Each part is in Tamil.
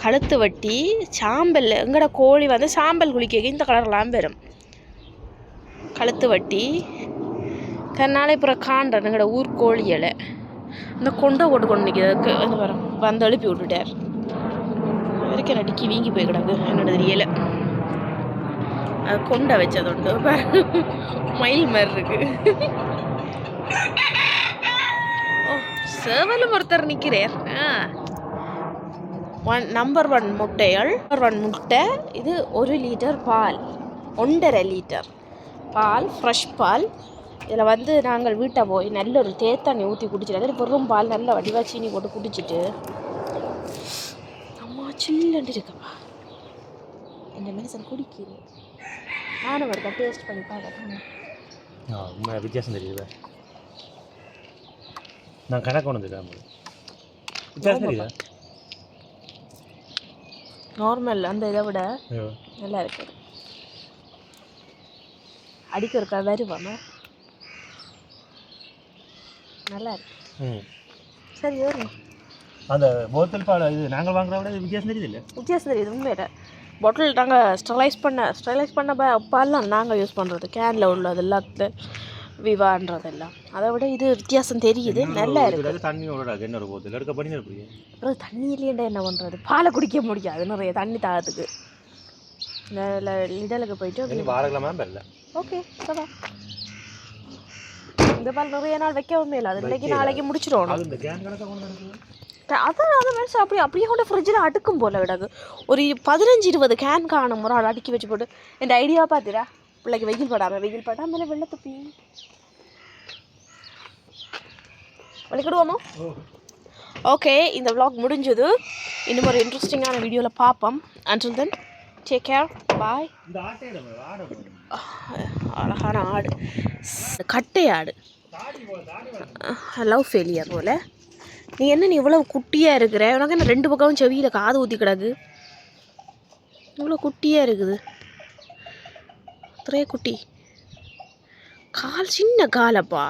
கழுத்து வட்டி சாம்பல் எங்கட கோழி வந்து சாம்பல் குளிக்க இந்த கலர்லாம் வரும். கழுத்து வட்டி தன்னாலே அப்புறம் காண்றேன் எங்கட ஊர் கோழிகளை இந்த கொண்டை போட்டு கொண்டு நிற்கிறதுக்கு வந்து வரோம் வந்து எழுப்பி விட்டுட்டார். வரைக்கும் நடிக்கி வீங்கி போய் கிடக்கு என்னோட தெரியல. அது கொண்டை வச்சது உண்டு மயில் மாதிரி இருக்கு. சேவலும் ஒருத்தர் நிற்கிறார். நம்பர் 1 முட்டைகள். நம்பர் 1 முட்டை. இது 1 லிட்டர் பால், 1.5 லிட்டர் பால், ஃப்ரெஷ் பால். இதில் வந்து நாங்கள் வீட்டை போய் நல்ல ஒரு தேத்தண்ணி ஊற்றி குடிச்சிட்டு அதில் வெறும் பால் நல்ல வடிவா சீனி போட்டு குடிச்சிட்டு அம்மா சில்லுண்டு இருக்கப்பா இந்த மனுஷன் குடிக்கிறேன். நானும் ஒரு டேஸ்ட் பண்ணி பார்க்குறேன். வித்தியாசம் தெரியுது. நான் கணக்கு வந்துட்டேன். வித்தியாசம் தெரியுதா? நார்மல் அந்த இதை விட நல்லா இருக்குது. அடிக்க இருக்கா வருவாமா நல்லா இருக்கு. சரி வரும். அந்த போத்தல் பால் இது நாங்கள் வாங்குறத விட வித்தியாசம் தெரியுது இல்லை? வித்தியாசம் தெரியுது உண்மையில. பாட்டில் நாங்கள் ஸ்டெர்லைஸ் பண்ண பால்லாம் நாங்கள் யூஸ் பண்ணுறது கேனில் உள்ளது எல்லாத்துல விவான்றதெல்லாம் அதை விட இது வித்தியாசம் தெரியுது. நல்லா இருக்குது. தண்ணியோட என்ன ஒரு போத்தல் எடுக்க பண்ணி அப்புறம் தண்ணி இல்லையண்டா என்ன பண்ணுறது? பாலை குடிக்க முடியாது நிறைய தண்ணி தாகத்துக்கு. இடலுக்கு போயிட்டு வாரங்களாம் இல்லை. ஓகே அதான் இந்த பால் நிறைய நாள் வைக்கவும் இல்லை. அது இன்னைக்கு நாளைக்கு முடிச்சிடணும். அதான் அதை மனுஷன் அப்படியே கொண்டு ஃப்ரிட்ஜில் அடுக்கும் போல் கிடக்கு. ஒரு 15-20 கேன் காணும் ஒரு ஆள் அடுக்கி வச்சு போட்டு. என் ஐடியா பார்த்துடா பிள்ளைக்கு வெயில் படாமல் வெள்ளை துப்பி வலிக்கிடுவோமா? ஓகே இந்த vlog முடிஞ்சது. இன்னும் ஒரு இன்ட்ரெஸ்டிங்கான வீடியோவில் பார்ப்போம். until then take care bye. அழகான ஆடு, கட்டை ஆடு, லவ் ஃபெயிலியர் போல். நீ என்ன நீ இவ்வளோ குட்டியாக இருக்கிற? உனக்கு என்ன 2 பக்கமும் செவியில் காது ஊற்றி கிடக்கு? இவ்வளோ குட்டியாக இருக்குது. ஒரே குட்டி கால், சின்ன காலப்பா.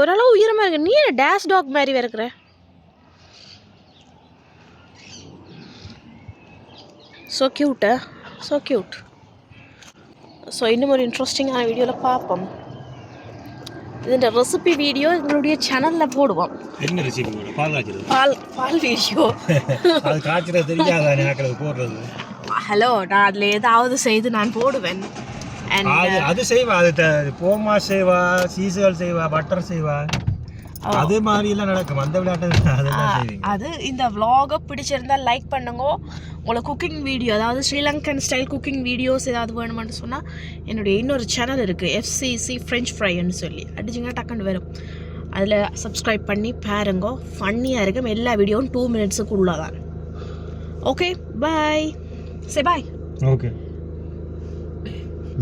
ஓரளவு உயரமாக இருக்கு. நீ என்ன டேஷ் டாக் மாதிரி இருக்கிற? ஸோ க்யூட்டா, ஸோ க்யூட். ஸோ இன்னும் ஒரு இன்ட்ரெஸ்டிங்கான வீடியோவில் பார்ப்போம். இதுன்ற ரெசிபி வீடியோ எங்களுடைய சேனலில் போடுவோம். என்ன ரெசிபி? பால் வீடியோ. அது காய்ச்சறது தெரியாதா நாக்களை போடுறது? ஹலோ, நான் அதில் ஏதாவது செய்து நான் போடுவேன். அது செய்வா, அது போமா செய்வா, சீசுகள் செய்வா, பட்டர் செய்வா, அது மாதிரி எல்லாம் நடக்கும். அந்த விளையாட்டு அது இந்த vlog பிடிச்சிருந்தால் லைக் பண்ணுங்க. உங்களுக்கு குக்கிங் வீடியோ, அதாவது ஸ்ரீலங்கன் ஸ்டைல் குக்கிங் வீடியோஸ் ஏதாவது வேணுமென்னு சொன்னால் என்னுடைய இன்னொரு சேனல் இருக்குது, FCC French Fryன்னு சொல்லி. அடிச்சிங்கன்னா டக்குன்னு வரும். அதில் சப்ஸ்கிரைப் பண்ணி பாருங்க. ஃபன்னியாக இருக்கும். எல்லா வீடியோவும் 2 மினிட்ஸுக்குள்ளே தான். Okay bye. Say bye. Okay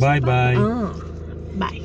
bye bye பாய்.